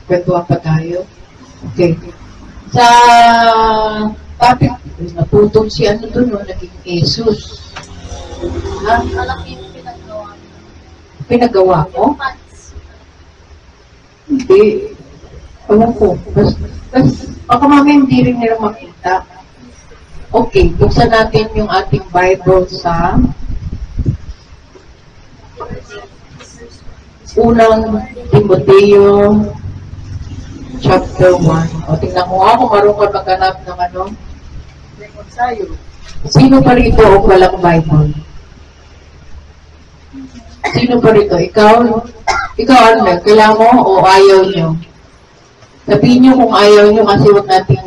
Kwentuhan pa tayo. Okay. Sa topic, naputol si ano doon, no? Naging Jesus. Ha? Malaki yung pinagawa. Pinagawa ko? Hindi. Alam ko. Baka mamaya hindi rin nila makita. Okay, buksan natin yung ating Bible sa unang Timoteo chapter 1. O, tingnan mo ako, marunong ka maghanap ng ano? Sino pa rito o walang Bible? Sino pa rito? Ikaw? Ikaw, ano? Kailangan mo o ayaw nyo? Sabihin nyo kung ayaw nyo kasi huwag natin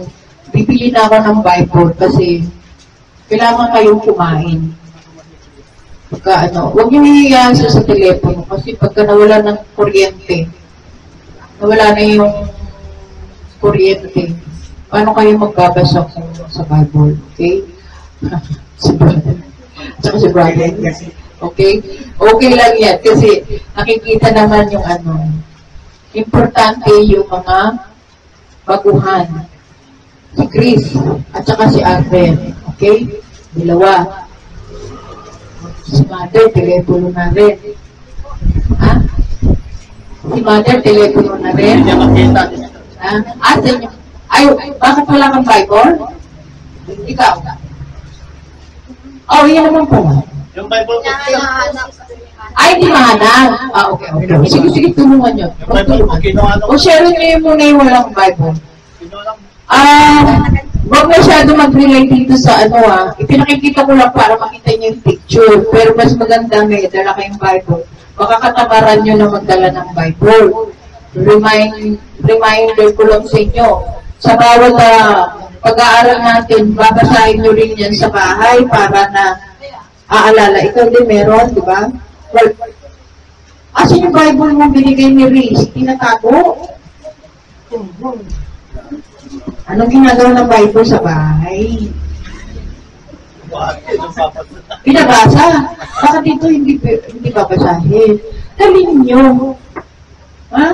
bibili na ako ng Bible kasi kailangan kayong kumain. Pagka ano, huwag nyo hihiyaan sa telepono kasi pagka nawala ng kuryente, nawala na yung kuryente, paano kayo magbabasa sa Bible? Okay? Si brother. Saka si brother. Okay? Okay lang yan kasi nakikita naman yung ano, importante yung mga baguhan. Si Chris at saka si Alfred. Okay? Dalawa. Si Mother, telepono na rin. Ha? Si Mother, telepono na rin. Ha? Sa inyo. Ay, bakit wala kang Bible? Ikaw. Oh, yan naman pala. Yung Bible ko. Ay, di mahanap. Okay. Sige, tulungan nyo. O, share nyo yung muna yung walang Bible. Huwag masyado mag-relate dito sa ano ipinakikita ko lang para makita nyo yung picture. Pero mas maganda may dala kayong Bible. Baka katamaran nyo na magdala ng Bible. Reminder ko lang sa inyo. Sa bawat pag-aaral natin, babasahin nyo rin yan sa bahay para na aalala. Ikaw din meron, di ba? Well, asan yung Bible mo binigay ni Reese? Tinatago? Anong ginagawa ng Bible sa bahay? Pinabasa. Bakit dito hindi babasahin? Dalhin nyo. Ha?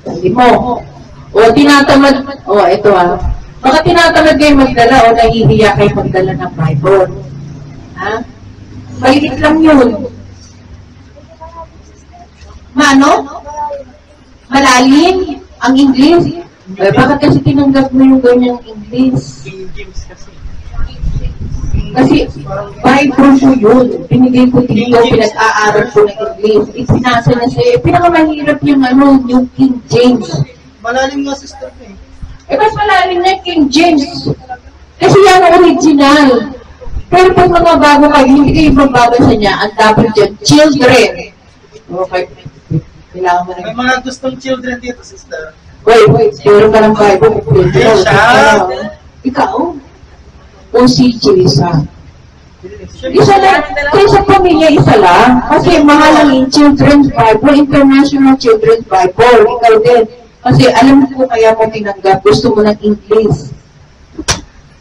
Dalhin mo. O, tinatamad. O, ito Baka tinatamad kayo magdala o nahihiya kayo magdala ng Bible. Ha? Maliit lang yun. Maano? Malalim? Ang English? Bakit kasi tinanggap mo yung ganyang English? Kasi Bible ko yun. Binigay ko dito, pinag-aaral ko ng English. Ipinasa na sa'yo. Pinakamahirap yung New King James. Malalim nga sister ko Mas malalim na King James. Kasi yan ang original. Pero pag mga bago kayo, hindi kayo magbabasa niya. Ang dapat dyan, children. Okay. Kailangan mo na. May mga gustong children dito, sister. Wait. Pero ka ng Bible. Ikaw? O si Jisa? Isa lang. Kaya sa pamilya, isa lang. Kasi mahal ang Children's Bible, International Children's Bible. Ikaw din. Kasi alam ko kaya mo tinanggap, gusto mo ng English.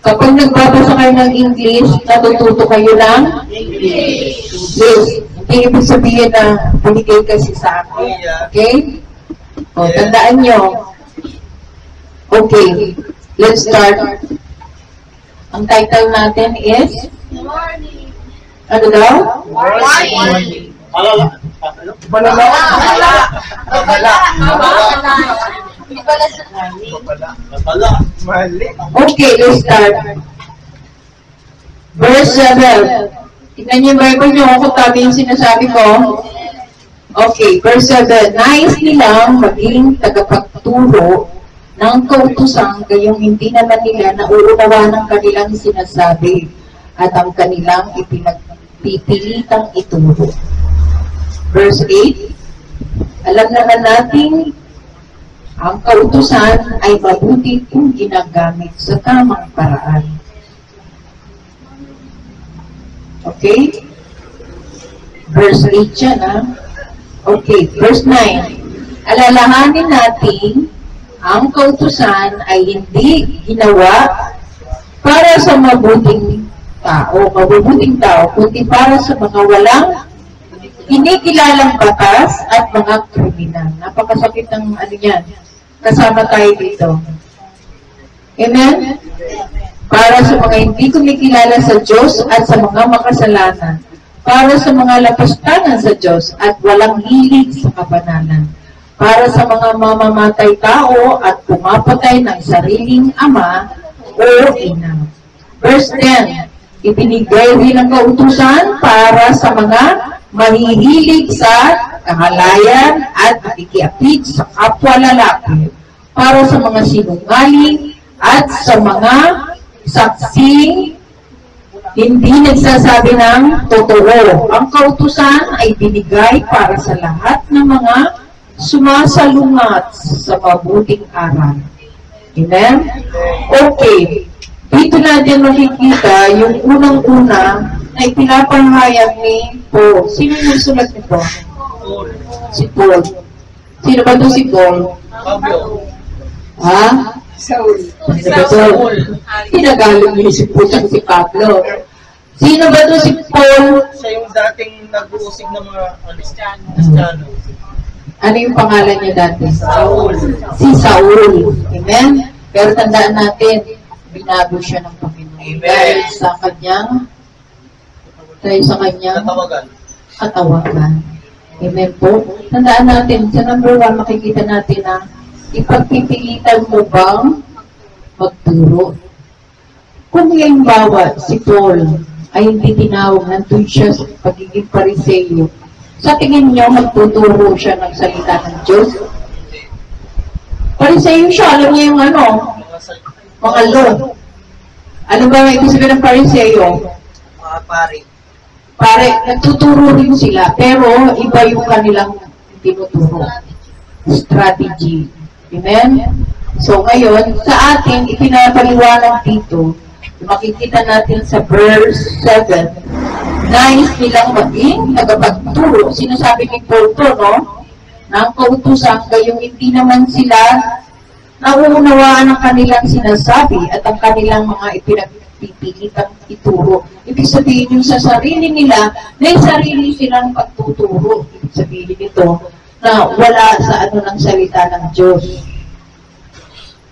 Kapag nagbabasa kayo ng English, natututo kayo ng English. Hindi ibig sabihin na binigay kasi sa akin. Okay? O, tandaan nyo. Okay. Let's start. Ang title natin is? Morning. Ano daw? Morning. Malala. Okay, let's start. Verse 7. Tignan niyo yung Bible niyo kung tama yung sinasabi ko. Okay, verse 7. Nais nilang maging tagapagturo ng kautusan gayong hindi naman nila nauunawa ng kanilang sinasabi at ang kanilang ipinagpipilitang ituro. Verse 8, alam naman natin ang kautusan ay mabuti kung ginagamit sa tamang paraan. Okay? Verse 8 yan, Okay, verse 9. Alalahanin natin ang kautusan ay hindi ginawa para sa mabubuting tao, kundi para sa mga walang kinikilalang batas at mga kriminal. Napakasakit ng ano yan. Kasama tayo dito. Amen? Para sa mga hindi kumikilala sa Diyos at sa mga makasalanan. Para sa mga lapastangan sa Diyos at walang hilig sa kabanalan. Para sa mga mamamatay tao at pumapatay ng sariling ama o ina. Verse 10, ibinigay rin ang kautusan para sa mga mahihilig sa kahalayan at nakikiapid sa kapwa lalaki. Para sa mga sinungaling at sa mga saksing hindi nagsasabi ng totoo. Ang kautusan ay binigay para sa lahat ng mga sumasalungat sa mabuting aral. Amen? Okay. Dito natin makikita yung unang-una na ipinapahayag ni Paul. Sino yung sulat nito? Si Paul. Sino ba ito si Paul? Pablo. Ha? Saul. Sino ba ito? Tinagalog niyo si Paul at si Pablo. Sino ba ito si Paul? Siya yung dating nag-uusig ng mga Kristiyano. Ano yung pangalan niya dati? Saul. Si Saul. Amen? Pero tandaan natin, binago siya ng Panginoon. Dahil sa kanyang katawagan. Amen po. Tandaan natin, sa number 1, makikita natin na ipagpipilitan mo bang magturo? Kung halimbawa si Paul ay hindi tinawag, nandun siya sa pagiging Pariseo, sa tingin niyo, magtuturo siya ng salita ng Diyos? Pariseo siya, alam niya yung ano, mga law. Ano ba may ibig sabihin ng Pariseo? Mga pari. Pare, nagtuturo rin sila, pero iba yung kanilang tinuturo. Strategy. Amen? So ngayon, sa atin, ipinapaliwanag dito, makikita natin sa verse 7, nais nilang maging nagapagturo. Sinasabi ni Paul to, no? Na ang kautusan, gayong hindi naman sila nauunawaan ang kanilang sinasabi at ang kanilang mga ipinagpipilitang ituro. Ibig sabihin yung sa sarili nila, may sarili silang pagtuturo. Ibig sabihin nito na wala sa ano ng salita ng Diyos.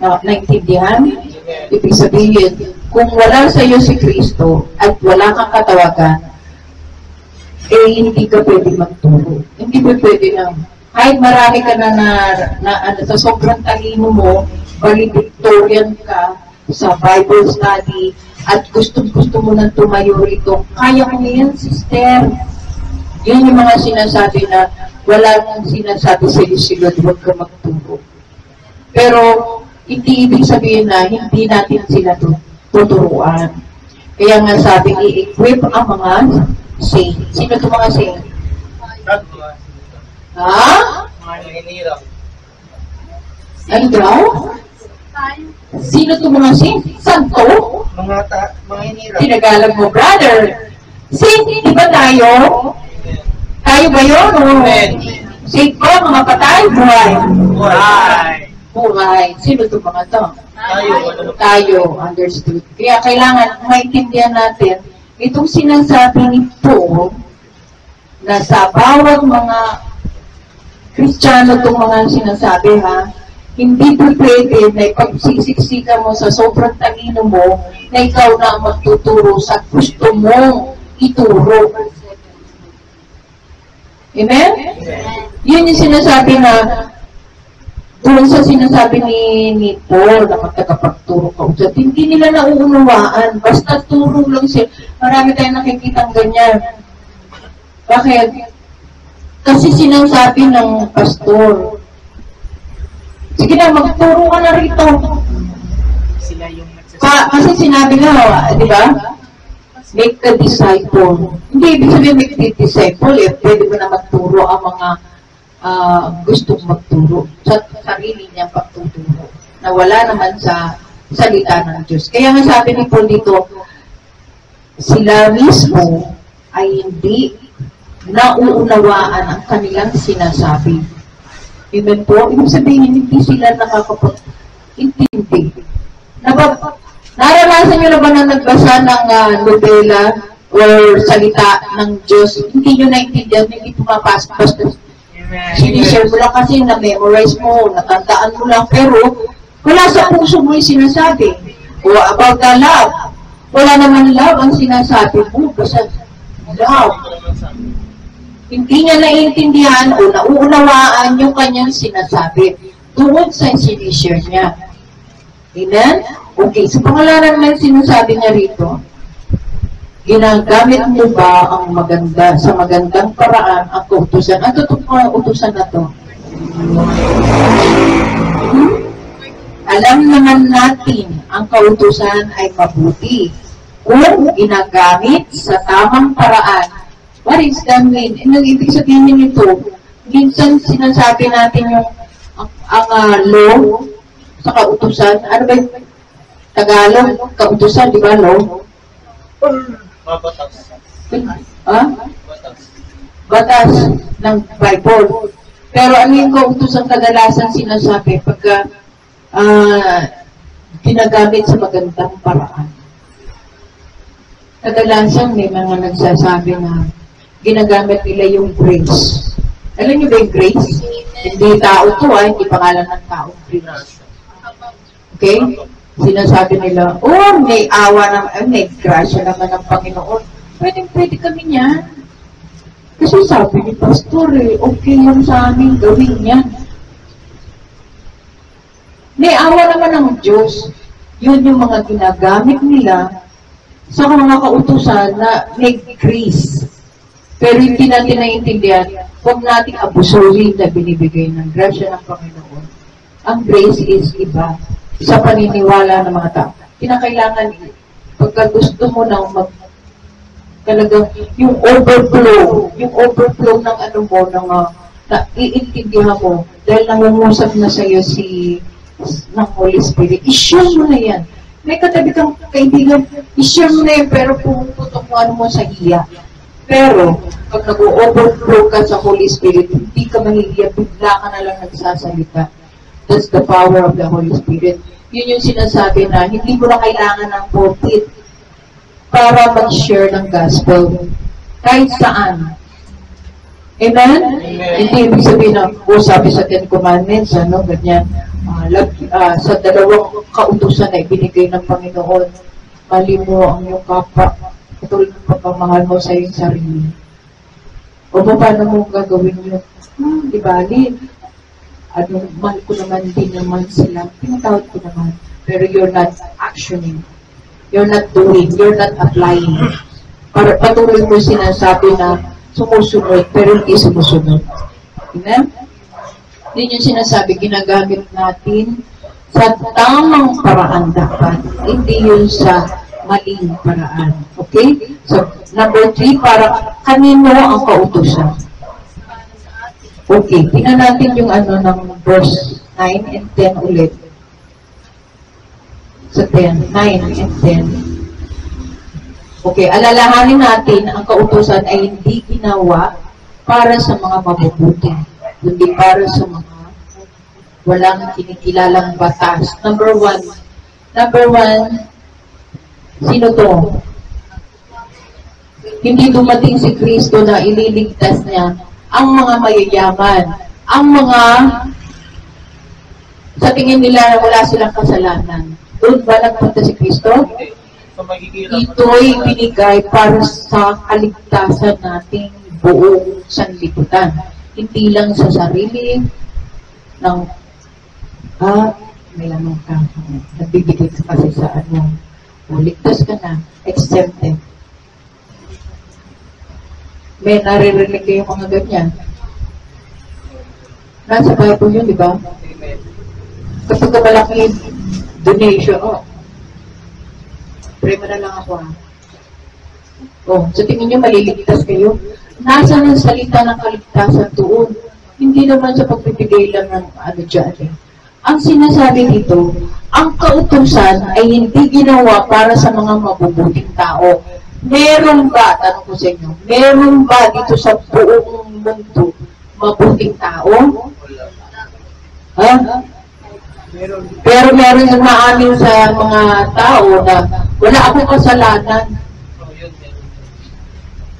Naintindihan? Ibig sabihin, kung wala sa iyo si Kristo at wala kang katawagan, eh hindi ka pwede magturo. Hindi ba pwede na, kahit marami ka na sa sobrang talino mo, valedictorian ka sa Bible study, at gusto mo nang tumayo rito, kaya mo yan, sister. Yun yung mga sinasabi na wala nang sinasabi sa iyo si Lord, huwag ka magturo. Pero, hindi ibig sabihin na hindi natin sila tuturuan. Kaya nga sabi, i-equip ang mga saints. Sino ito mga saints? Ha? Mga hinirang. Ano daw? Sino ito mga saints? Santo? Mga hinirang. Tinagalag mo, brother. Saint, di ba tayo? Tayo ba yun? Saint ba, mga patay? Buhay. Buhay. Sino ito mga to? Tayo, understood. Kaya kailangan maintindihan natin itong sinasabi ni Paul na sa bawat mga Kristiyano itong mga sinasabi, ha, hindi po pwede na ipagsiksikan mo sa sobrang talino mo na ikaw na ang magtuturo sa gusto mong ituro. Amen? Yun yung sinasabi na doon sa sinasabi ni Paul na magtagapagturo ka usap, hindi nila nauunawaan. Basta turo lang siya. Marami tayong nakikitang ganyan. Bakit? Kasi sinasabi ng pastor, sige na, magturo ka na rito. Sila yung nagsasabi. Kasi sinabi nga, di ba? Make the disciple. Hindi ibig sabihin make the disciple. Pwede mo na magturo ang mga gustong magturo sa sarili niyang pagtuturo na wala naman sa salita ng Diyos. Kaya nga sabi ni Paul dito, sila mismo ay hindi nauunawaan ang kanilang sinasabi. Amen po? Ibig sabihin, hindi sila nakakapag-intindi. Naranasan nyo na ba na nagbasa ng nobela or salita ng Diyos, hindi nyo naintindihan, hindi pumapasok. Basta sinishare mo lang kasi, na-memorize mo, natandaan mo lang, pero wala sa puso mo yung sinasabi. O about the love, wala naman love ang sinasabi mo, basta love. Hindi niya naiintindihan o nauunawaan yung kanyang sinasabi doon sa sinishare niya. Amen? Okay, sa pangalanan naman sinasabi niya rito, ginagamit mo ba ang maganda, sa magandang paraan ang kautusan? Ano itong mga utusan na to? Alam naman natin ang kautusan ay mabuti kung ginagamit sa tamang paraan. What is that mean? Anong ibig sabihin nito? Minsan sinasabi natin yung ang law sa kautusan. Ano ba yung Tagalog? Kautusan, di ba law? Batas. Ha? Batas ng Bible. Pero ano yung kautusan kadalasan sinasabi pagka ginagamit sa magandang paraan? Kadalasan may mga nagsasabi na ginagamit nila yung grace. Alam niyo ba yung grace? Hindi tao to, hindi pangalan ng tao. Grace. Okay? Sinasabi nila, oh, may awa naman, may grasya naman ng Panginoon. Pwede kami niyan. Kasi sabi ni Pastor, okay lang sa amin gawin yan. May awa naman ng Diyos. Yun yung mga ginagamit nila sa mga kautusan na may grace. Pero hindi natin naiintindihan, huwag nating abusuhin na binibigay ng grasya ng Panginoon. Ang grace is iba sa paniniwala ng mga tao. Kinakailangan, pagka gusto mo nang talagang yung overflow ng ano mo, na iintindihan mo, dahil nangungusap na sa'yo ng Holy Spirit, i-share mo na yan. May katabi kang kaibigan, i-share mo na yan, pero pumuputok mo ano mo sa hiya. Pero, pag nag-overflow ka sa Holy Spirit, hindi ka mahihiya, bigla ka na lang nagsasalita. That's the power of the Holy Spirit. Yun yung sinasabi na hindi mo na kailangan ng pulpit para mag-share ng gospel. Kahit saan. Amen? Hindi ibig sabihin na, sabi sa Ten Commandments, ganyan, sa dalawang kautusan na ibinigay ng Panginoon, mali mo ang iyong kapwa, katulad ng pagmamahal mo sa iyong sarili. O paano mo gagawin yun? Di bali, mahal ko naman din naman sila, pinatawad ko naman, pero you're not actioning. You're not doing, you're not applying. Para patuloy mo sinasabi na sumusunod, pero hindi sumusunod. Amen? Yun yung sinasabi, ginagamit natin sa tamang paraan dapat, hindi yun sa maling paraan. Okay? So, number 3, para kanino ang kautusan? Okay, tingnan natin yung ng verse 9 and 10 ulit. Sa 10, 9 and 10. Okay, alalahanin natin, ang kautusan ay hindi ginawa para sa mga mabubuti, kundi para sa mga walang kinikilalang batas. Number 1, sino to? Hindi dumating si Kristo na ililigtas niya ang mga mayayaman, ang mga sa tingin nila na wala silang kasalanan. Doon ba nagpunta si Kristo? Ito'y binigay para sa kaligtasan nating buong sanlibutan. Hindi lang sa sarili ng may lamang ka. Nagbibigay ka kasi sa ligtas ka na, exempted. May naririnig kayong mga ganyan. Nasa Bible yun, di ba? Kapag malaki donation, pray mo na lang ako sa tingin nyo maliligtas kayo. Nasa ng salita ng kaligtasan doon. Hindi naman sa pagbibigay lang ng dyan Ang sinasabi dito, ang kautusan ay hindi ginawa para sa mga mabubuting tao. Meron ba, tanong ko sa inyo, meron ba dito sa buong mundo mabuting tao? Pero meron yung maamin sa mga tao na wala akong kasalanan.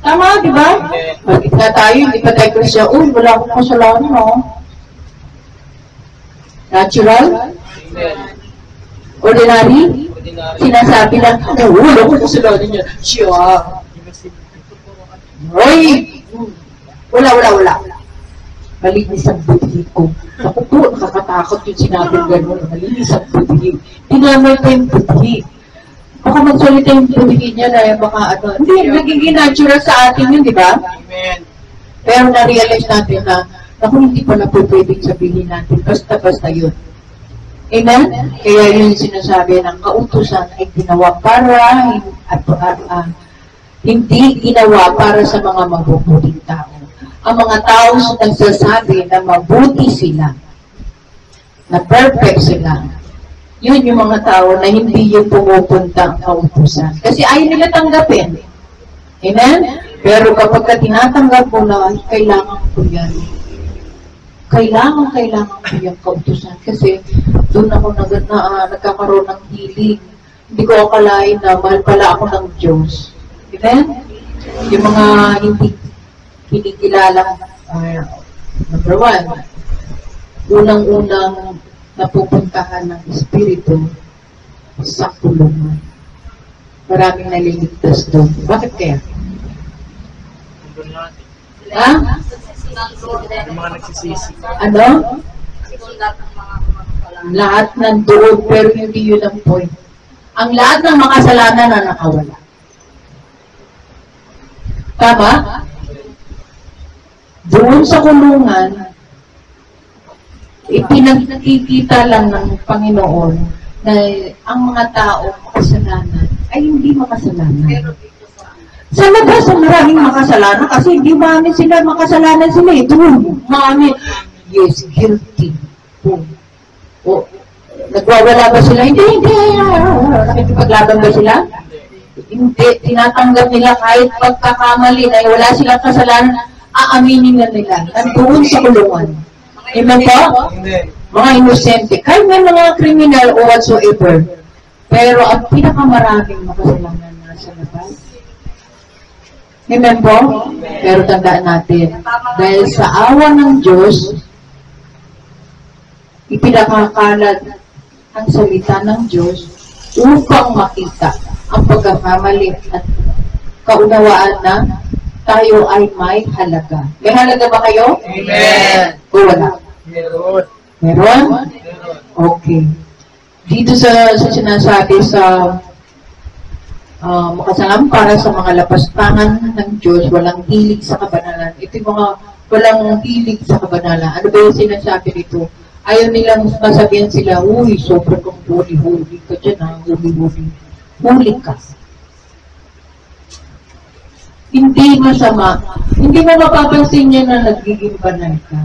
Tama, di ba? Bakit nga tayo, hindi pa tayo Christian, uy, wala akong kasalanan, no? Natural? Ordinary? Sinasabi lang, wala akong kasalanan niya. Siya. Hoy! Wala. Malinis ang budhi ko. Ako po, nakakatakot yung sinabi gano'n. Malinis ang budhi. Tinamay pa yung budhi. Baka magsalita yung budhi niya na baka ano. Hindi, nagiging natural sa atin yun, di ba? Amen. Pero na-realize natin na hindi pala po pwedeng sabihin natin. Basta-basta yun. Amen? Kaya yun sinasabi ng kautusan ay ginawa para hindi ginawa para sa mga mabubuting tao. Ang mga tao nagsasabi na mabuti sila, na perfect sila. Yun yung mga tao na hindi yung pumupunta ang kautusan. Kasi ayaw nila tanggapin. Amen? Pero kapag tinatanggap mo na, kailangan ko yan. Kailangan ko yung kautusan. Kasi doon ako nagkakaroon ng healing. Hindi ko akalain na mahal pala ako ng Diyos. Amen? Yung mga hindi kinikilala, number one, unang-unang napupuntahan ng Espiritu sa kulungan. Maraming naliligtas doon. Bakit kaya? Ha? Yung mga nagsisisi. Ano? Lahat ng doon, pero hindi yun ang point. Ang lahat ng makasalanan na nakawala. Tama? Doon sa kulungan, ipinagkikita lang ng Panginoon na ang mga tao makasalanan ay hindi makasalanan. Sa labas, ang maraming makasalanan kasi hindi mamin sila makasalanan sila eh. Doon, mamin, yes, guilty. Boom. O, nagwawala ba sila? Hindi. Nakikipaglaban ba sila? Hindi. Tinatanggap nila kahit pagkakamali na wala silang kasalanan, aaminin na nila. Nandoon sa kulungan. Amen po? Mga inosente. Kahit may mga criminal o whatsoever. Pero ang pinakamaraming makasalanan nasa labas. Amen po? Pero tandaan natin, dahil sa awa ng Diyos, ipinakakalat ang salita ng Diyos upang makita ang pagkakamali at kaunawaan na tayo ay may halaga. May halaga ba kayo? Amen. O wala? Meron. Meron? Okay. Dito sa sinasabi sa makasalam para sa mga lapastangan ng Diyos, walang hilig sa kabanalan. Ito yung mga walang hilig sa kabanalan. Ano ba yung sinasabi nito? Ayaw nilang masabihan sila, uy, sobrang kang huli ka dyan, ha? Huli ka. Hindi masama. Hindi mo mapapansin niya na nagiging banal ka.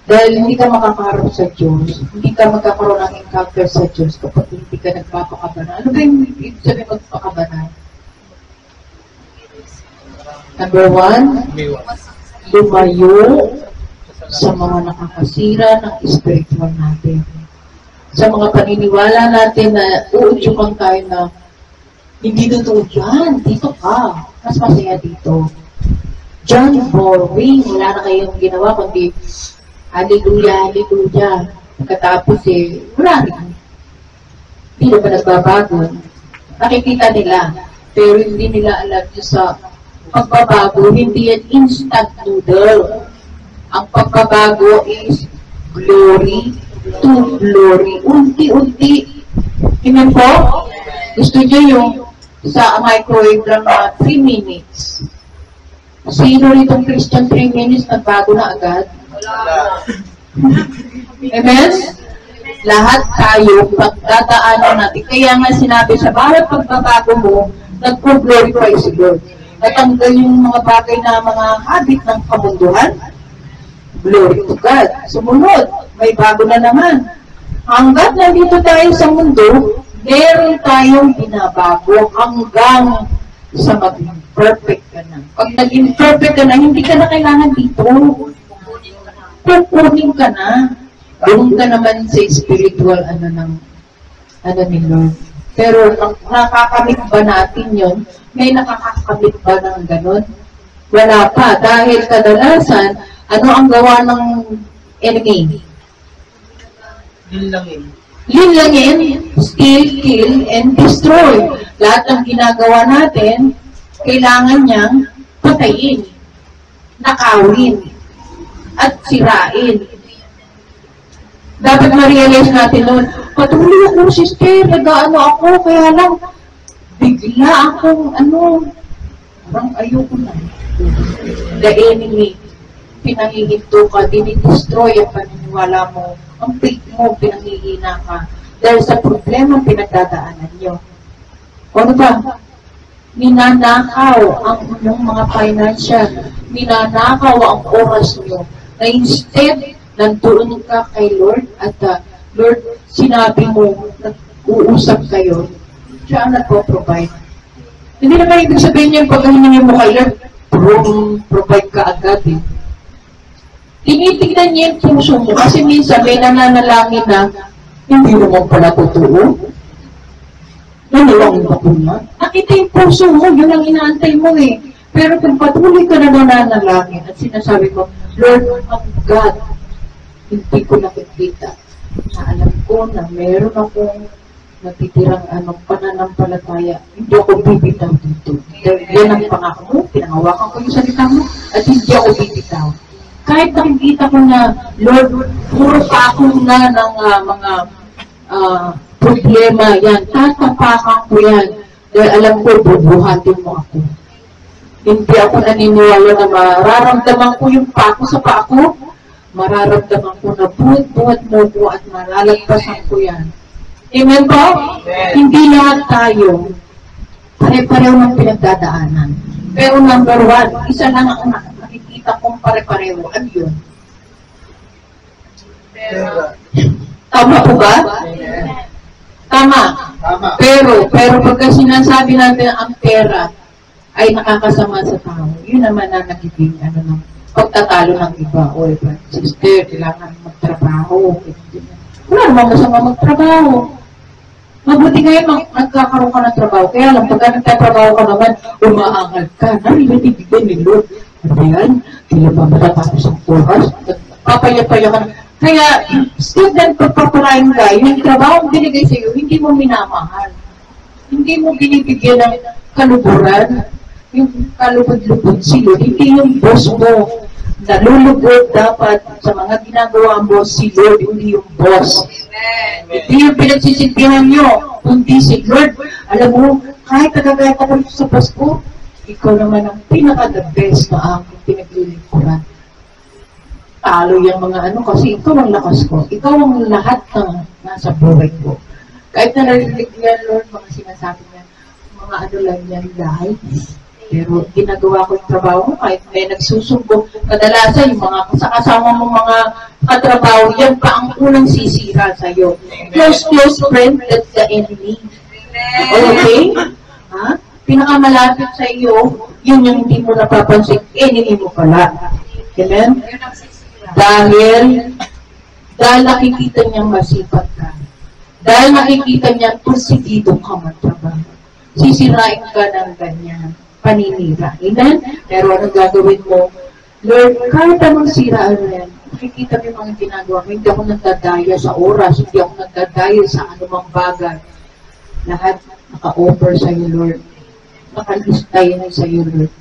Dahil hindi ka makakaharap sa Diyos. Hindi ka magkakaroon ng encounter sa Diyos kapag hindi ka nagpapakabanal. Ano ba yung ibig sabihin magpakabanal? Number one, lumayo sa mga nakakasira ng spiritual natin. Sa mga paniniwala natin na uudyukan tayo na hindi totoo yan, dito ka. Mas masaya dito. John, boring. Wala na kayong ginawa, kundi hallelujah, hallelujah. Pagkatapos wala rin. Hindi na ba nagbabago? Nakikita nila. Pero hindi nila alam nyo sa pagbabago, hindi yan instant noodle. Ang pagbabago is glory to glory. Unti-unti. Amen po? Gusto nyo yung sa microwave lang na 3 minutes. Sino ritong Christian 3 minutes nagbago na agad? Amen? Lahat tayo pagdadaanan natin. Kaya nga sinabi sa bawat pagbabago mo, nagpo-glorify si Lord. Natanggal yung mga bagay na mga habit ng kamunduhan. Glory to God. Sumunod, may bago na naman. Hanggat nandito tayo sa mundo, meron tayong binabago hanggang sa maging perfect ka na. Pag naging perfect ka na, hindi ka na kailangan dito. Pupunin ka na. Doon ka naman sa spiritual ni Lord. Pero nakakamit ba natin yun? May nakakakamit ba ng ganun? Wala pa. Dahil kadalasan, ano ang gawa ng enemy? Linlangin, steal, kill, and destroy. Lahat ng ginagawa natin, kailangan niyang patayin, nakawin, at sirain. Dapat ma-realize natin noon, patuloy ako, sister, nag-ano ako, kaya lang, bigla akong, parang ayoko na. The enemy, pinahihinto ka, dinidestroy ang paniniwala mo, ang faith mo, pinangihina ka. Dahil sa problema pinagdadaanan nyo. Ano ba? Ninanakaw ang inyong mga financial, ninanakaw ang oras nyo, na instead, nandoon ka kay Lord at Lord, sinabi mo, nag-uusap kayo, siya ang nagpo-provide. Hindi naman ibig sabihin niya, pag hiningi mo kay Lord, provide ka agad eh. Tinitignan niya yung puso mo kasi minsan may nananalangin na hindi naman pala totoo. Nanalangin ako na. Nakita yung puso mo, yun ang inaantay mo eh. Pero kung patuloy ka na nananalangin at sinasabi ko, Lord, oh God, hindi ko nakikita na alam ko na meron akong natitirang pananampalataya. Hindi ako bibitaw dito. Yan ang pangako mo, pinangawakan ko yung salita mo, at hindi ako bibitaw. Kahit nakikita ko na, Lord, puro pa ako na ng mga problema yan. Tatapakan ko yan. Dahil alam ko, bubuhatin mo ako. Hindi ako naniniwala na mararamdaman ko yung pako sa pako. Mararamdaman ko na buhat-buhat mo ko at malalagpasan ko yan. Amen po? Yes. Hindi lahat tayo pare-pareho ng pinagdadaanan. Pero number one, isa lang ang nakikita kong pare-pareho. Ano yun? Tama po ba? Yes. Tama. Tama. Pero pagka sinasabi natin ang pera ay nakakasama sa tao, yun naman na nagiging pagtatalo ng iba. O iba, sister, kailangan magtrabaho. Wala naman masama magtrabaho. Mabuti ngayon nagkakaroon ka ng trabaho. Kaya lang, pagka nagtatrabaho ka naman, umaangal ka. Narinig bigyan ni Lord. Ano yan? Kailan ba matatapos ang oras? Papaya-paya ka na. Kaya, student, pagpapalain ka, yung trabaho binigay sa iyo, hindi mo minamahal. Hindi mo binibigyan ng kaluburan. Yung kalubod-lubod si Lord, hindi yung boss mo. Nalulubod dapat sa mga ginagawa mo si Lord, hindi yung boss. Hindi yung pinagsisintihan nyo, kundi si Lord. Alam mo, kahit nagagayat ako sa Pasko, ikaw naman ang pinaka-the best na aking pinaglilingkuran. Talo yung mga kasi ikaw ang lakas ko. Ikaw ang lahat ng nasa buhay ko. Kahit na narinig niya, Lord, mga sinasabi niya, mga lang yan, lies. Pero ginagawa ko yung trabaho mo, kahit may nagsusumbong. Kadalasan, yung mga kasama mong mga katrabaho, yan pa ang unang sisira sa'yo. Close friend, that's the enemy. Okay? Ha? Pinakamalapit sa iyo, yun yung hindi mo napapansin, enemy mo pala. Amen? Dahil nakikita niyang masipag ka. Dahil nakikita niyang pusigido ka magtrabaho. Sisirain ka ng ganyan. Paninira. Amen? Pero anong gagawin mo? Lord, kahit anong siraan yan, nakikita mo yung mga ginagawa ko, hindi ako nagdadaya sa oras, hindi ako nagdadaya sa anumang bagay. Lahat naka-offer sa iyo, Lord. Nakalista yan sa iyo, Lord.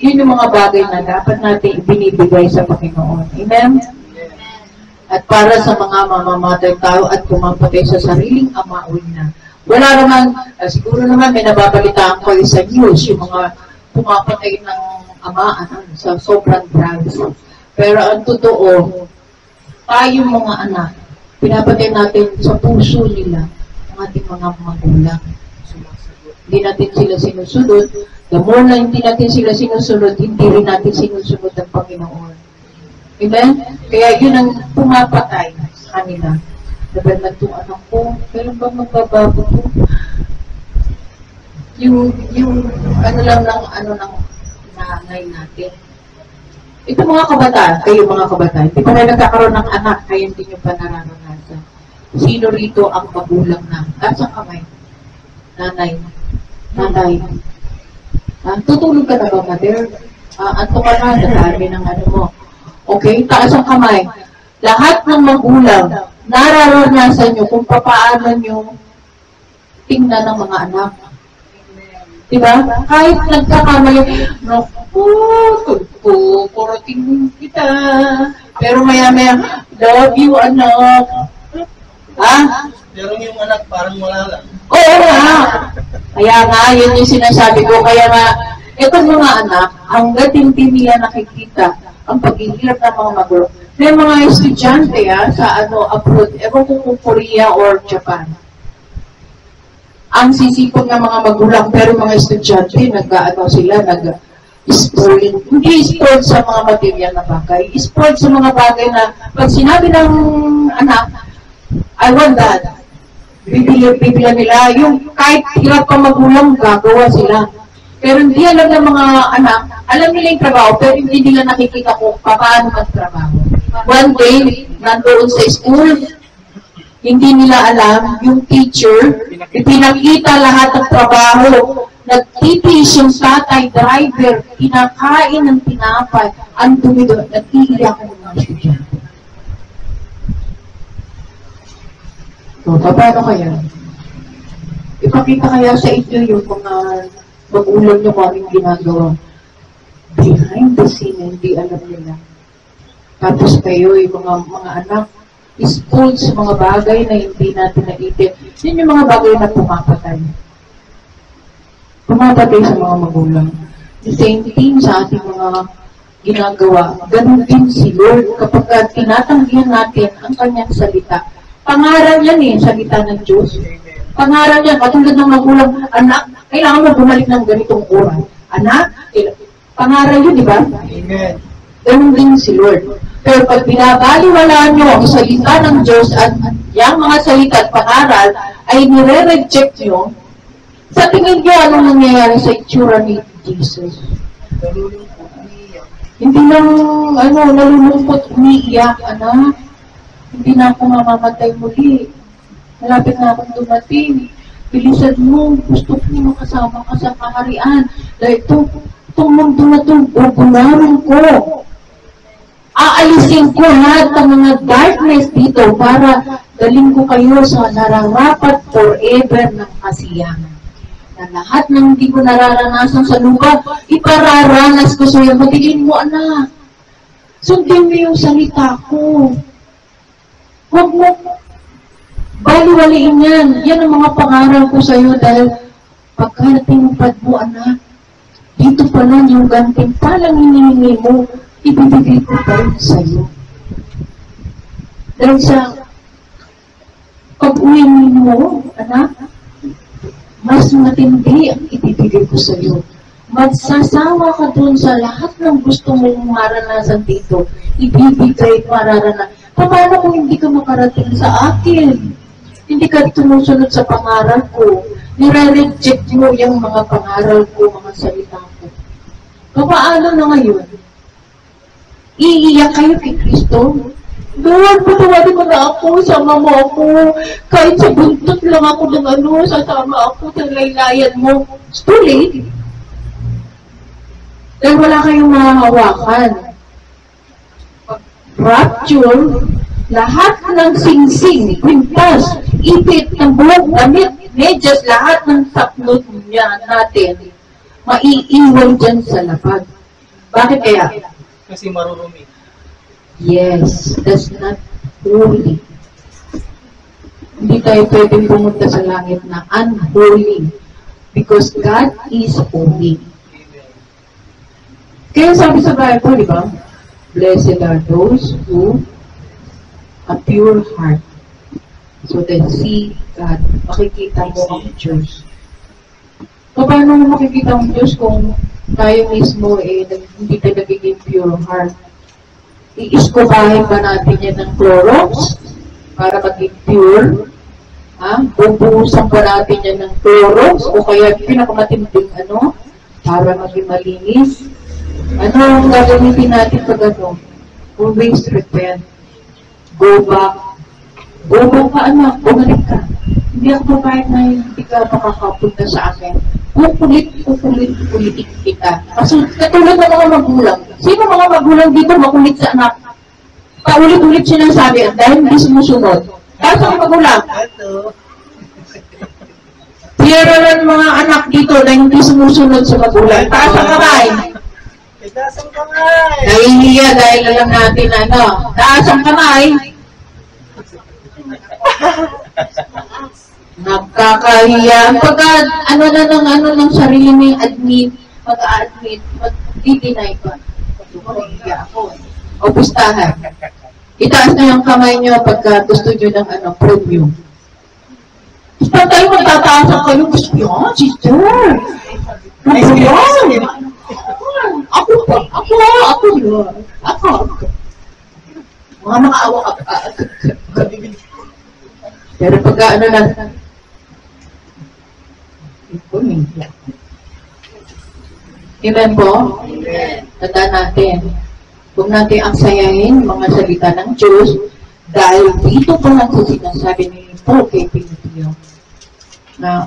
Yun yung mga bagay na dapat natin ibinibigay sa Panginoon. Amen? At para sa mga mamamatay tao at pumapatay sa sariling ama, na. Wala naman, siguro naman may nababalitaan ko sa news, yung mga pumapatay ng ama sa sobrang drugs. Pero ang totoo, tayong mga anak, pinapatay natin sa puso nila ang ating mga magulang. Hindi natin sila sinusunod. The more na hindi natin sila sinusunod, hindi rin natin sinusunod ang Panginoon. Amen? Kaya yun ang pumapatay sa kanila. Dapat na itong anak ko, meron ba magbabago ko? Yung lang ng nanay natin. Ito mga kabataan, kayo mga kabataan, hindi pa na nagkakaroon ng anak, kaya hindi nyo pa nararanasan. Sino rito ang magulang na? Taas ang kamay. Nanay. Tutulog ka na ba, mother? Anto ka na, dami ng ano mo. Okay, taas ang kamay. Lahat ng magulang, nararanasan nyo kung paano nyo tingnan ng mga anak. Diba? Kahit nagkakamali, naku, tulpo, puro kita. Pero maya-maya, love you, anak. Pero yung anak parang wala lang. Oo nga. Kaya nga, yun yung sinasabi ko. Kaya nga, itong mga anak, hanggat hindi nila nakikita ang paghihirap ng mga magulang. May mga estudyante sa abroad, ewan ko kung Korea or Japan. Ang sisipag ng mga magulang, pero mga estudyante, nag-spoil. Hindi spoil sa mga material na bagay. Spoil sa mga bagay na, pag sinabi ng anak, I want that. Bibila nila. Yung kahit hirap pa magulang, gagawa sila. Pero hindi alam ng mga anak, alam nila yung trabaho, pero hindi nila nakikita kung paano magtrabaho. One day, nandoon sa school, hindi nila alam, yung teacher, ipinakita lahat ng trabaho, nagtitiis yung tatay, driver, kinakain ng tinapay, ang dumi doon, nagtiiyak ng mga estudyante. So, paano kaya? Ipakita kaya sa inyo yung mga magulang nyo kung anong ginagawa. Behind the scene, hindi alam nila. Tapos kayo, yung mga anak, spoiled sa mga bagay na hindi natin naitip. Yun yung mga bagay na pumapatay. Pumapatay sa mga magulang. The same thing sa ating mga ginagawa. Ganun din si Lord kapag tinatanggihan natin ang kanyang salita. Pangaral yan salita ng Diyos. Pangaral yan, katulad ng magulang, anak, kailangan mo bumalik ng ganitong oras. Anak, pangaral yun, di ba? Amen. Ganun din si Lord. Pero pag binabaliwala nyo ang salita ng Diyos at yung mga salita at pangaral ay nire-reject nyo, sa tingin nyo anong nangyayari sa itsura ni Jesus? Hindi lang, nalulungkot, umiiyak, anak. Hindi na ako mamamatay muli. Malapit na akong dumating. Bilisan mo, gusto ko makasama ka sa kaharian. Dahil itong mundo na ito, gugunarin ko. Aalisin ko lahat ng mga darkness dito para galing ko kayo sa nararapat forever ng kasiyahan. Na lahat ng hindi ko nararanasan sa lupa, ipararanas ko sa iyo. Matigin mo, anak. Sundin mo yung salita ko. Huwag mo baliwaliin yan. Yan ang mga pangaral ko sa iyo dahil pagkatingpad mo, anak, dito pa lang yung gantimpalang hinihingi mo, ibibigay ko pa rin sa iyo. Dahil sa pag-uwi mo, anak, mas matindi ang ibibigay ko sa iyo. Magsasawa ka dun sa lahat ng gusto mong maranasan dito. Ibibigay maranasan. Paano kung hindi ka makarating sa akin? Hindi ka tumusunod sa pangaral ko. Nire-reject mo yung mga pangaral ko, mga salita ko. Paano na ngayon? Iiyak kayo kay Kristo? Lord, patawarin mo na ako, sama mo ako. Kahit sa buntot lang ako ng sasama ako sa laylayan mo. It's too late. Dahil wala kayong mahahawakan. Rapture, lahat ng singsing, kwintas, ipit ng buhok, damit, medyas, lahat ng sapnot niya natin, maiiwan dyan sa lapag. Bakit kaya? Kasi marurumi. Yes, that's not holy. Hindi tayo pwedeng pumunta sa langit na unholy because God is holy. Kaya sabi sa Bible, di ba? Blessed are those who a pure heart. So then see God. Makikita mo ang Diyos. Paano mo makikita ang Diyos kung tayo mismo hindi tayo nagiging pure heart? Iiskubahin ba natin yan ng Clorox para maging pure? Bubuhusan ba natin yan ng Clorox o kaya pinakamatinding para maging malinis? Ano ang gagamitin natin pag always repent. Go back. Go back ka, anak. Bumalik ka. Hindi ako babayad na hindi ka makakapunta sa akin. Kukulit kita. Kasi katulad ng mga magulang. Sino mga magulang dito makulit sa anak? Paulit-ulit sinasabi at dahil hindi sumusunod. Tapos ang magulang, Ito. pero ng mga anak dito na hindi sumusunod sa magulang. Taas ang kamay. Itaas ang kamay. Nahihiya dahil alam natin ano. Taas ang kamay. Nakakahiya. Pagka ano ng sarili mo yung admit, pag-admit, mag-deny pa. Nahihiya ako. O pustahan. Itaas na yung kamay nyo pagka gusto nyo ng premium. Basta tayo magtataasan kayo, gusto nyo, sister. Ay, sige, sige. Ako yun. Ako. Mga nakaawa ka. Pero pagka ano lang, ito niya. Amen po? Tandaan natin. Huwag natin ang sayahin mga salita ng Diyos dahil dito pa lang sa sinasabi ni Paul kay Timoteo na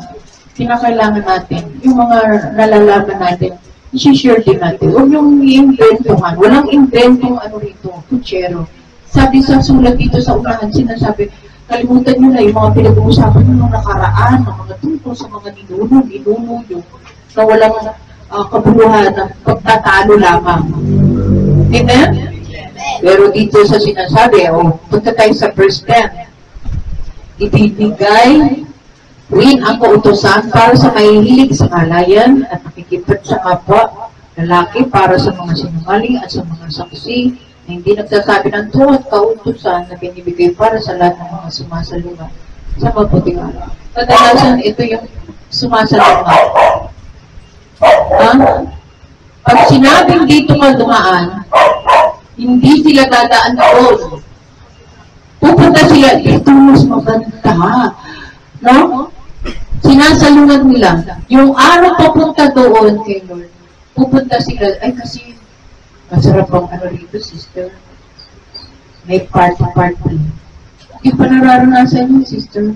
kinakailangan natin, yung mga nalalaman natin, i-share din natin. Huwag yung i-inventuhan. Walang inventong rito, kutsero. Sabi sa sulat dito sa unahan, sinasabi, kalimutan nyo na yung mga pinag-uusapan nyo nung nakaraan, ng mga tungkol sa mga ninuno nyo, na walang kabuluhan ng pagtatalo lamang. Amen? Pero dito sa sinasabi, punta tayo sa verse 10. Ibibigay rin ang kautusan para sa mahihilig sa kalayan at nakikipat sa kapwa, lalaki para sa mga sinungaling at sa mga saksi na hindi nagsasabi ng totoo at kautusan na binibigay para sa lahat ng mga sumasalungat sa mabuting araw. Kadalasan ito yung sumasalungat. Pag sinabing dito ka dumaan, hindi sila dadaan doon. Pupunta sila, ito mas maganda. No? Sinasalungan nila. Yung araw papunta doon kay Lord, pupunta sila, ay kasi masarap ang rito, sister. May party. Yung pa nararanasan yun, sister.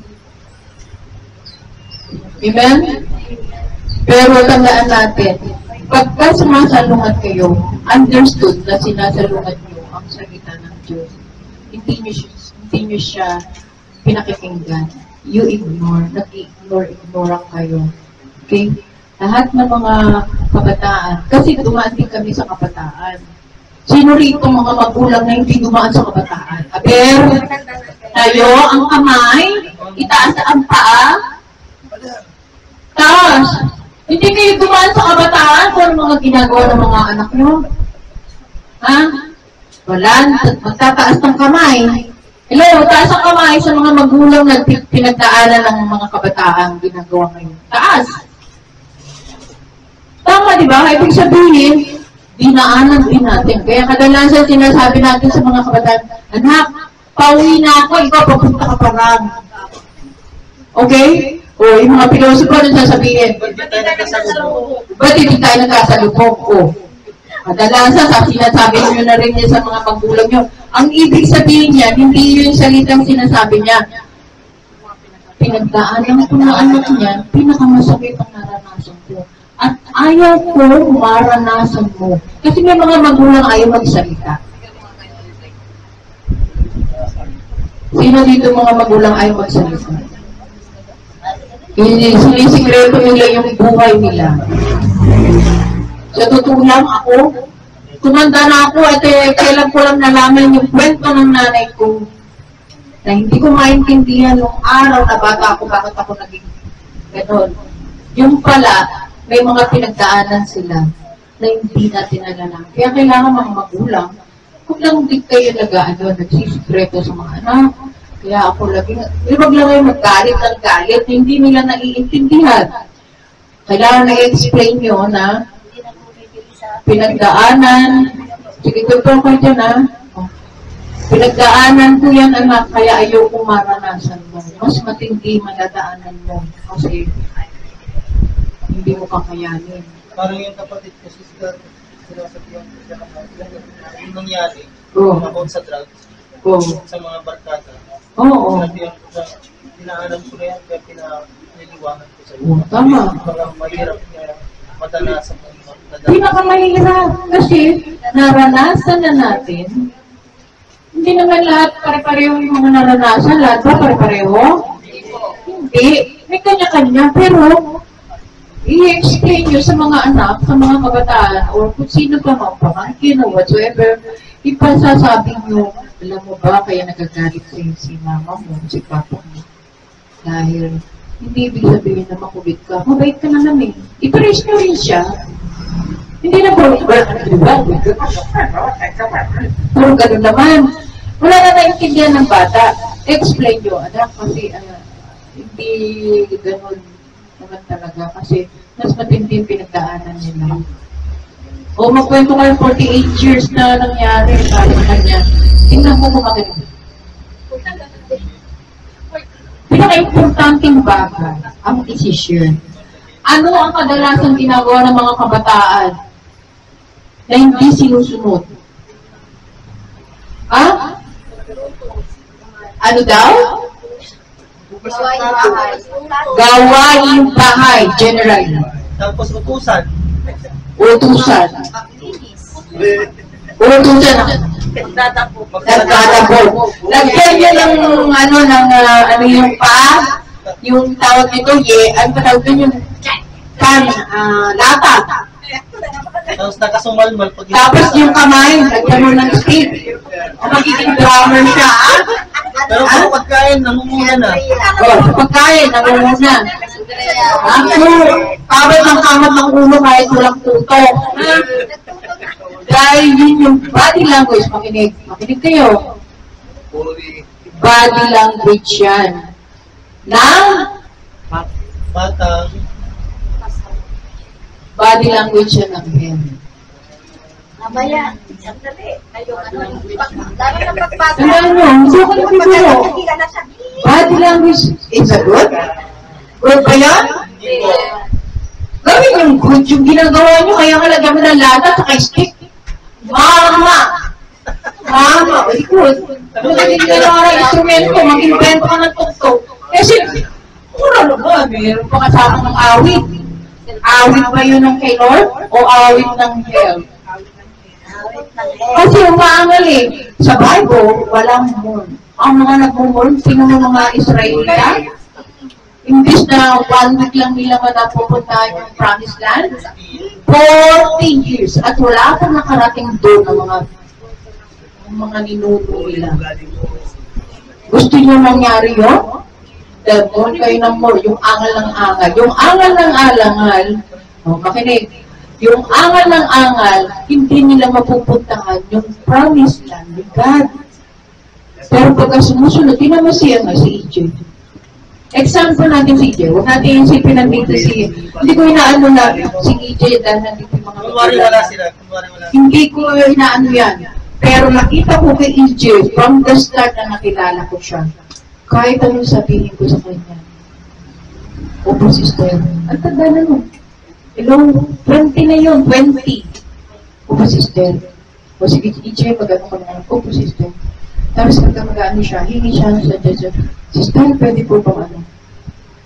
Amen? Pero tandaan natin, pagka sumasalungat kayo, understood na sinasalungat nyo ang salita ng Diyos. Hindi nyo siya pinakikinggan. You ignore, nag-ignore kayo. Okay? Lahat ng mga kabataan, kasi dumaan din kami sa kabataan. Sino rito mga magulang na hindi dumaan sa kabataan? Aber, tayo, ang kamay, itaas ang paa, taas. Hindi kayo dumaan sa kabataan kung ano mga ginagawa ng mga anak nyo. Ha? Wala, magtataas ng kamay. Hello, taas ang kamay sa mga magulang na pinagdaanan ng mga kabataan ginagawa ngayon. Taas. Tama, di ba? Ibig sabihin, dinaanan din natin. Kaya kadalasan sinasabi natin sa mga kabataan, anak, pauwi na ako, ikaw papunta ka pa lang. Okay? O, yung mga pilosopo na sasabihin, ba't hindi tayo nagkasalubong? O, kadalasan, sinasabi nyo na rin niya sa mga magulang nyo. Ang ibig sabihin niya, hindi yung salitang sinasabi niya. Pinagdaanan ko na anak niya, pinakamasakit ang naranasan ko. At ayaw ko maranasan mo. Kasi may mga magulang ayaw magsalita. Sino dito mga magulang ayaw magsalita? Sinisikreto nila yung buhay nila. Sa totoo lang ako, tumanda na ako at kailan ko lang nalaman yung kwento ng nanay ko na hindi ko maintindihan nung araw na bata ako bakit ako naging gano'n. Yung pala, may mga pinagdaanan sila na hindi natin alam. Kaya kailangan mga magulang, kung lang din kayo nagsisikreto sa mga anak. Kaya ako lagi, wag lang kayo maggalit, hindi nila naiintindihan. Kailangan na-explain nyo na pinagdaanan, sige, tupong ko dyan pinagdaanan ko yan anak, kaya ayaw kong maranasan mo. Mas matindi madadaanan mo kasi hindi mo kakayanin. Parang yung kapatid ko, sister, sinasabihan ko siya yung nangyari, Oo. about sa drugs, Oo. sa mga barkada. Oo. Sinabihan ko siya, inaalam ko na yan, kaya pinaniliwanag ko sa iyo. Oh, tama. Mga mahirap na madanasan mo. Pinakamahirap kasi naranasan na natin. Hindi naman lahat pare-pareho yung mga naranasan. Lahat ba pare-pareho? Hindi. May kanya-kanya. Pero, i-explain nyo sa mga anak, sa mga kabataan, or kung sino pa mga pamangkin o whatsoever, ipasasabi nyo, alam mo ba, kaya nagagalit sa'yo si mama mo, si papa mo. Dahil, hindi ibig sabihin na makulit ka. Mabait ka naman eh. I-praise nyo rin siya. Hindi na puro, puro ganun naman. Wala na naintindihan ng bata. Explain nyo, anak, kasi hindi ganun naman talaga. Kasi mas matindi yung pinagdaanan nila. O magkwento kayo 48 years na nangyari para sa kanya. Tingnan mo kung makinig. Pinaka-importanting bagay ang decision. Ano ang kadalasang ginagawa ng mga kabataan na hindi sinusunod? Ha? Ano daw? Gawaing bahay, generally. Tapos utusan. Utusan. Utusan. Nagtatapon. Lagyan nyo ng ano yung yung tawag nito, ano pa tawag yun, yung lata. Tapos nakasumalmal. Tapos yung kamay, lagyan mo ng stick. O magiging drummer siya. Pero kung pagkain, namumuna na. O, pagkain, namumuna. Kabat ng ulo kahit walang tutok. Dahil yun yung body language, makinig kayo. Body language yan. Batang. Body language yan ng hen. Mamaya, sandali. Ayun, lalo na pagbaga. Hindi ko nagpipiro. Body language is a good? Good ba yan? Gawin yung good yung ginagawa nyo, kaya nga lagyan mo ng lata at stick. Mama! Very good. Kung naging gano'n ang instrumento, mag-invento ka ng tuktok. Kasi, pura naman, mayroon pa kasama ng awit. Awit ba yun ng kay Lord? O awit ng hell? Kasi umaangal eh. Sa Bible, walang moon. Ang mga nag-moon, sino ng mga Israelita? Imbis na 1 week lang nila matapupuntahan yung promised land, 40 years. At wala pang nakarating doon ng mga ninuno nila. Gusto nyo mangyari yun? Doon kayo ng more, yung angal ng angal. Yung angal ng alangal, makinig, yung angal ng angal, hindi nila mapupuntahan yung promised land ni God. Pero pagka sumusunod, tinan mo siya nga si EJ. Example natin si EJ. Huwag natin isipin nandito si hindi ko inaano na si EJ dahil nandito yung mga Kunwari wala sila. Hindi ko inaano yan. Pero nakita ko kay EJ from the start na nakilala ko siya. Kahit anong sabihin ko sa kanya. Opo, sister. Ang tanda na nun. Hello, 20 na yun, 20. Opo, sister. O sige, EJ, mag-ano ka na. Opo, sister. Tapos mag-ano siya, hingi siya sa suggestion. Sister, pwede po ba ano?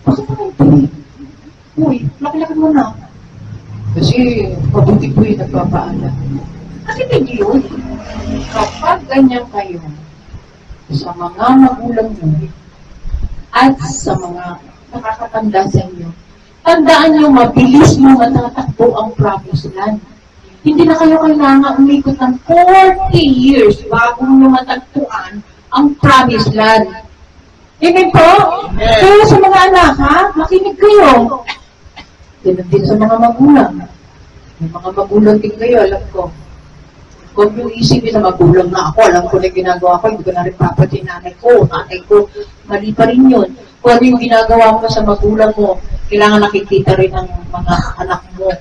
Bakit naman ito? Uy, laki-laki mo na. Kasi, mabuti po yung nagpapaalam. Kasi hindi yun. Kapag ganyan kayo, sa mga magulang mo, at sa mga nakakatanda sa inyo, tandaan nyo, mabilis mo matatakbo ang promised land. Hindi na kayo kailangan umikot ng 40 years bago nyo matagpuan ang promised land. Amen po? Yes. Kaya sa mga anak, ha? Makinig kayo. Din sa mga magulang. May mga magulang din kayo, alam ko. Huwag yung isipin na magulang na ako. Alam ko na ginagawa ko, hindi ko na rin papati nanay ko, mali pa rin yun. Kung ano yung ginagawa mo sa magulang mo, kailangan nakikita rin ng mga anak mo.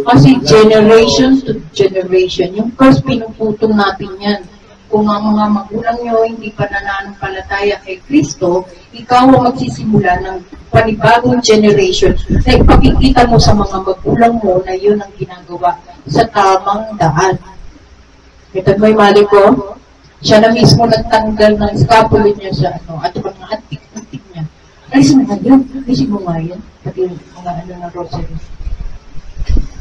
Kasi generation to generation, yung first pinuputong natin yan. Kung ang mga magulang nyo hindi pa nananampalataya kay Kristo, ikaw ang magsisimula ng panibagong generation na ipakikita mo sa mga magulang mo na yun ang ginagawa sa tamang daan. Ito mo yung mali ko, siya na mismo nagtanggal ng scapular niya sa at mga antik-antik niya. Alisin mo nga yun. Alisin mo nga yun. Pati yung mga ano na grocery.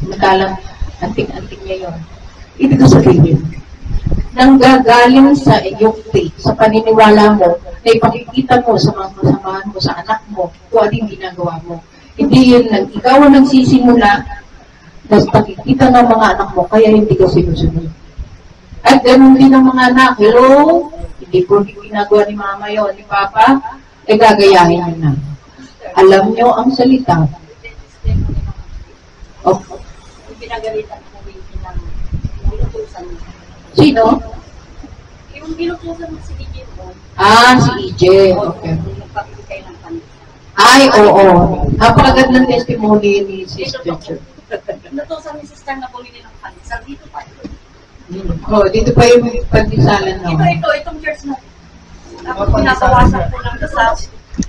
Matalang anting-anting niya yun. Ibig sabihin, nanggagaling sa iyong faith, sa paniniwala mo, na ipakikita mo sa mga kasamahan mo, sa anak mo, kung ano yung ginagawa mo. Hindi yun ikaw ang nagsisimula, tapos nakikita ng mga anak mo, kaya hindi ka sinusunod. At ganun din ang mga anak, hello, hindi po ginagawa ni mama yon, ni papa, gagayahin nyo na. Alam nyo ang salita. Okay. Pinagalitan ko rin ng binutusan mo. Sino? Yung binutusan mo si EJ mo. Si EJ. Okay. Yung pagbigay ng panit. Ay, oo. Napakagandang testimony ni Sister. Binutusan ni Sister na bumili ng panit. Sa dito pa ito. Dito pa yung pagdisalan na. Itong church na. Tapos pinabawasan ko ng isa.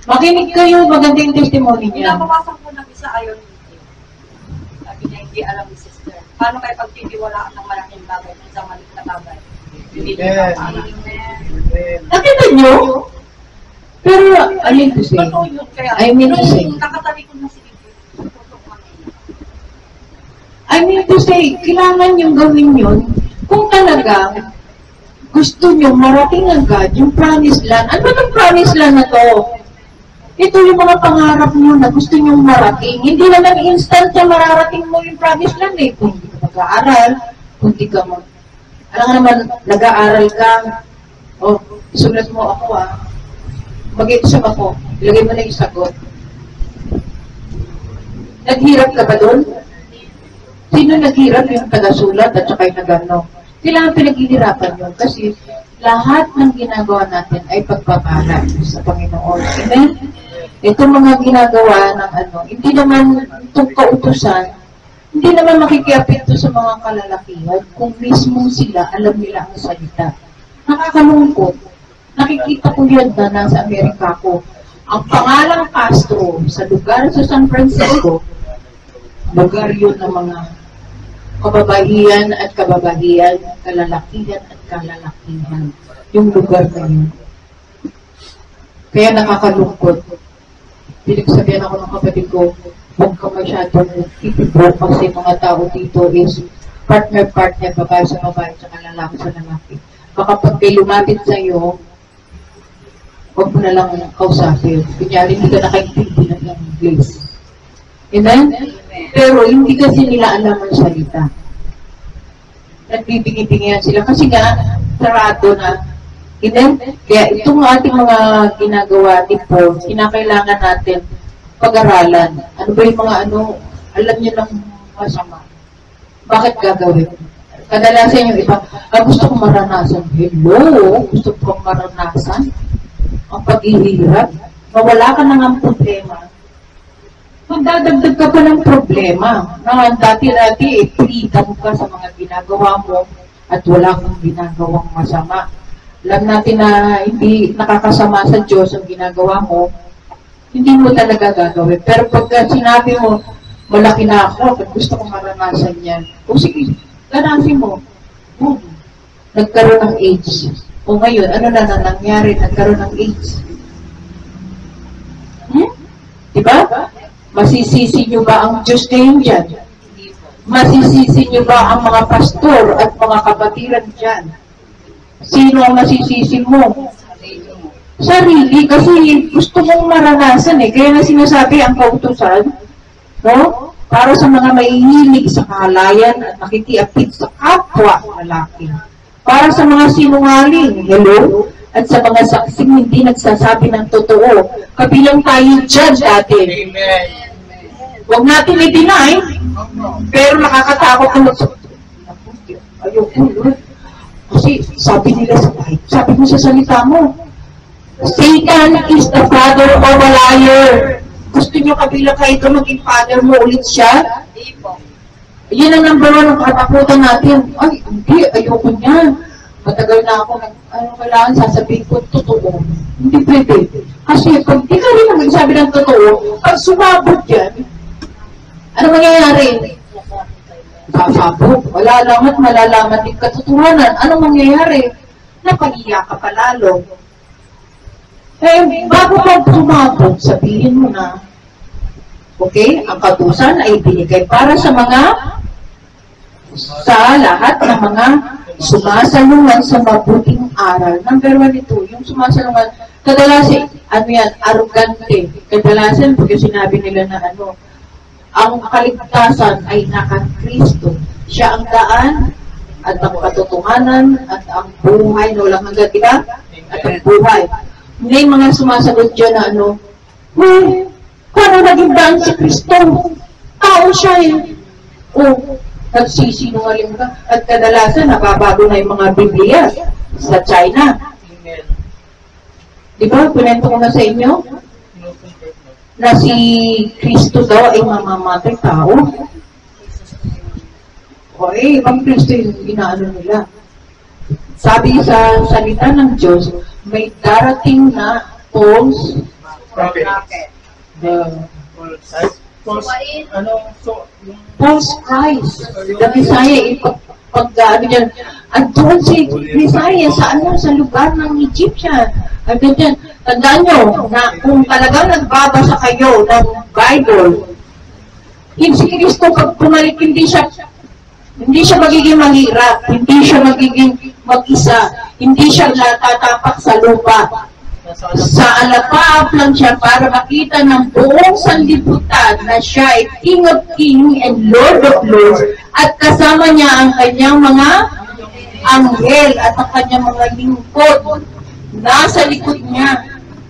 Makinig kayo, magandang testimony niya. Pinabawasan ko ng isa ayaw ni EJ. Sabi niya, hindi alam ni Sister. Paano kayo pagtitiwalaan ng malaking bagay kung sa maliit na bagay? Hindi niya paalam. Nakita niyo? Pero, I mean to say, Totoo yun. Kaya, I mean to say, nakatalikod na si EJ. I mean to say, kailangan yung gawin yun kung talaga gusto nyo marating agad yung promised land. Ano yung promised land na to? Ito yung mga pangarap nyo na gusto nyo marating. Hindi naman instant na mararating mo yung promised land eh. Kung hindi ka mag-aaral, kung hindi ka alam nga naman, nag-aaral ka, isulat mo ako mag-exam ako, ilagay mo na yung sagot. Naghirap ka ba doon? Sino naghirap? Yung taga-sulat at saka yung nag-ano? Kailangan pinaghihirapan yun kasi lahat ng ginagawa natin ay pagpapala sa Panginoon. Amen? Ito mga ginagawa ng hindi naman itong kautusan, hindi naman makikiapekto sa mga kalalakihan kung mismo sila alam nila ang salita. Nakakalungkot. Nakikita ko yan na nasa Amerika ko. Ang pangalang Castro sa lugar sa San Francisco, lugar yun ng mga kababaihan at kababaihan, kalalakihan at kalalakihan. Yung lugar na yun. Kaya nakakalungkot. Pinagsabihan ako ng kapatid ko, huwag ka masyadong ipibo kasi mga tao dito is partner-partner, babae sa babae, sa lalaki sa lalaki. Baka pag may lumapit sa'yo, huwag mo na lang kausapin. Kunyari, hindi ka nakaintindi ng English. Amen? Pero hindi kasi nila alam ang salita. Nagbibingi-bingihan sila kasi nga, sarado na. Amen? Kaya itong ating mga ginagawa ni Paul, kinakailangan natin pag-aralan. Ano ba yung mga alam nyo ng masama? Bakit gagawin? Kadalasan yung iba, gusto kong maranasan. Hello? Gusto kong maranasan? Ang paghihirap? Mawala ka na ng problema. Magdadagdag ka pa ng problema. Dati-dati, freedom ka sa mga ginagawa mo at wala kang ginagawang masama. Alam natin na hindi nakakasama sa Diyos ang ginagawa mo, hindi mo talaga gagawin. Pero pagka sinabi mo, malaki na ako, at gusto kong maranasan yan, o sige, ganasin mo. Boom. Nagkaroon ng AIDS. O ngayon, ano na nangyari? Nagkaroon ng AIDS. Diba? Masisisi nyo ba ang Diyos ngayon dyan? Masisisi nyo ba ang mga pastor at mga kapatiran dyan? Sino ang masisisi mo? Sarili, kasi gusto mong maranasan eh. Kaya na sinasabi ang kautusan, no? Para sa mga maihilig sa kahalayan at nakikiapit sa kapwa lalaki. Para sa mga sinungaling, hello? At sa mga saksing hindi nagsasabi ng totoo. Kabilang tayo dyan dati. Amen. Huwag natin i-deny, pero nakakatakot na magsabi. Ayoko, Lord. Kasi sabi nila sabi mo sa salita mo, Satan is the father of a liar. Gusto nyo kabilang kayo ito maging father mo ulit siya? Hindi po. Yan ang number 1 ng katakutan natin. Ay, hindi, ayoko niyan. Matagal na ako, kailangan sasabihin ko, totoo. Hindi pwede. Kasi pag di ka rin magsabi ng totoo, pag sumabot yan, ano mangyayari? Sasabot. Wala lang at malalaman din katotohanan. Ano mangyayari? Napahiya ka palalo. Eh, bago ka sumabog, sabihin mo na, okay, ang kautusan ay binigay para sa lahat ng mga sumasalungan sa mabuting aral. Number 1 ito, yung sumasalungan, kadalasan, arrogante. Kadalasan, pag sinabi nila na ang kaligtasan ay naka Kristo. Siya ang daan, at ang katotohanan, at ang buhay, na walang hanggan, diba? At ang buhay. May mga sumasagot dyan na paano naging daan si Kristo? Tao siya eh. Nagsisinungaling ka. At kadalasan, nababago na yung mga Biblia sa China. Diba? Pinento ko na sa inyo na si Kristo daw ay mamamatay tao. Ibang Kristo yung inaano nila. Sabi sa salita ng Diyos, may darating na false Prophet. false Christ. The Messiah, pag dyan, andun si Messiah sa lugar ng Egyptian. Andun dyan, tandaan nyo, na kung talagang nagbabasa kayo ng Bible, si Kristo pag pumalik, hindi siya magiging mahirap, hindi siya magiging mag-isa, hindi siya tatapak sa lupa. Sa alapaap lang siya para makita ng buong sanlibutan na siya ay King of Kings and Lord of Lords, at kasama niya ang kanyang mga anghel at ang kanyang mga lingkod nasa likod niya,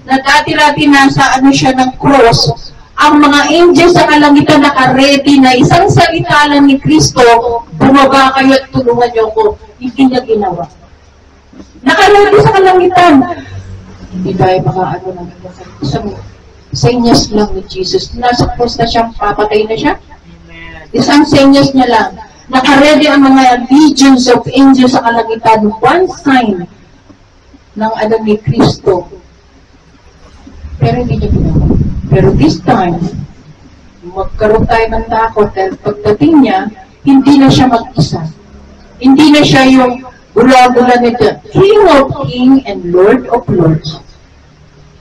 na dati-dati nasa siya ng cross. Ang mga angels sa kalangitan naka-ready na isang salita lang ni Kristo, bumaba kayo at tulungan niyo ko. Hindi niya ginawa. Naka-ready sa kalangitan. Hindi tayo isang senyas lang ni Jesus. Nasa cross na siya, papatay na siya. Isang senyas niya lang. Naka-ready ang mga legions of angels sa kalangitan. One sign ng ni Kristo. Pero hindi niya ginawa. Pero this time, magkaroon tayo ng takot dahil pagdating niya, hindi na siya mag-isa. Hindi na siya yung gula-gula nito, King of Kings and Lord of Lords.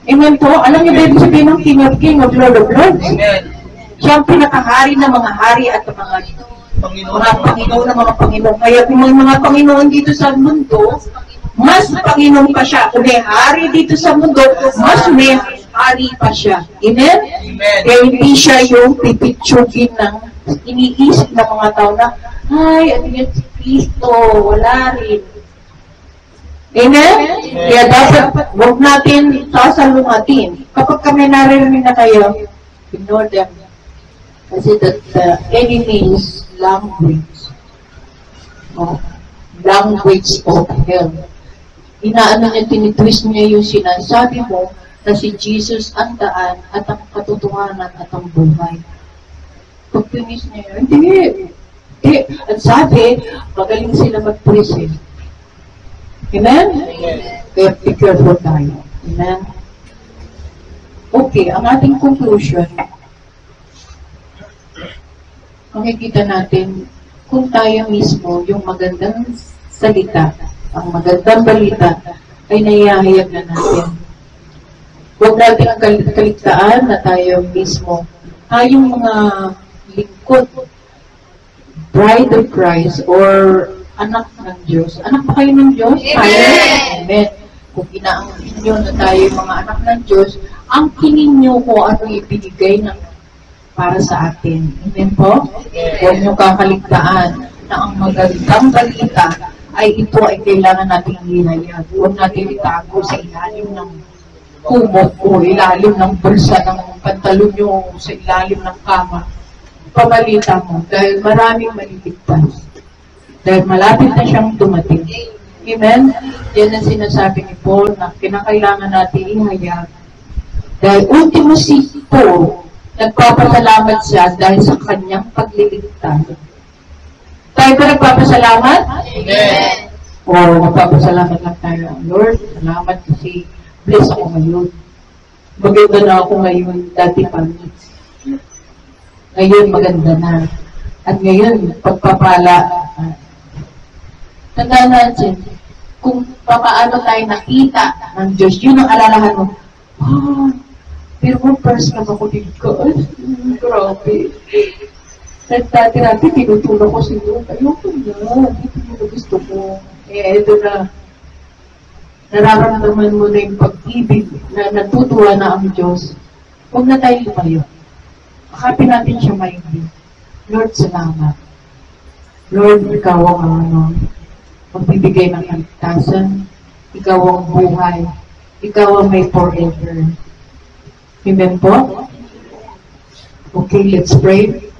Amen po? Alam niyo ba ibig sabihin ng King of Kings of Lord of Lords? Amen. Siya ang pinakahari ng mga hari at mga Panginoon ng mga Panginoon. Kaya kung may mga Panginoon dito sa mundo, mas Panginoon pa siya. Kung may hari dito sa mundo, mas may hari pa siya. Amen? Amen. Kaya hindi siya yung pipitsugin ng iniisip ng mga tao na, ay, yan si Kristo, wala rin. Amen? Kaya dapat, huwag natin sasalungatin. Kapag kami naririnig na kayo, ignore them. Kasi the enemy's language, language of hell. Inaano niya, tinitwist niya yung sinasabi mo, na si Jesus ang daan at ang katotohanan at ang buhay. Pag finish niya yun, hindi. At sabi, magaling sila mag-present. Amen? Kaya be careful tayo. Amen? Okay, ang ating conclusion, makikita natin kung tayo mismo yung magandang salita, ang magandang balita, ay naiahayag na natin. Huwag natin ang kaligtaan na tayo mismo. Tayong mga lingkod, bride of Christ, or anak ng Diyos. Anak ba kayo ng Diyos? Amen! Amen. Kung inaangkin nyo na tayo mga anak ng Diyos, angkinin nyo kung ano ibinigay para sa atin. Amen po? Huwag nyo kakaligtaan na ang magandang balita ay ito ay kailangan nating hinayag. Huwag natin itago sa ilalim ng kumot o ilalim ng bulsa ng pantalon nyo, sa ilalim ng kama. Pabalita mo dahil maraming maliligtas. Dahil malapit na siyang dumating. Amen? Yan ang sinasabi ni Paul na kinakailangan natin ihayag. Dahil ultimo si Paul, nagpapasalamat siya dahil sa kanyang pagliligtas. Tayo ba nagpapasalamat? Amen. O nagpapasalamat lang tayo. Lord, salamat kasi bless ako ngayon. Maganda na ako ngayon, dati pangit. Ngayon, maganda na. At ngayon, pagpapala, tandaan natin, kung paano tayo nakita ng Diyos, yun ang alalahan mo. Pero first lang ako dito. Grabe. Dati-dati, tinutulong ko si Lord. Ayoko na. Dito mo gusto ko. Ito na. Nararamdaman mo na yung pag-ibig na natutuwa na ang Diyos. Huwag na tayo lumayo. Makapin natin siya maigi. Lord, salamat. Lord, ikaw ang magbibigay ng kaligtasan. Ikaw ang buhay. Ikaw ang may forever. Amen po? Okay, let's pray.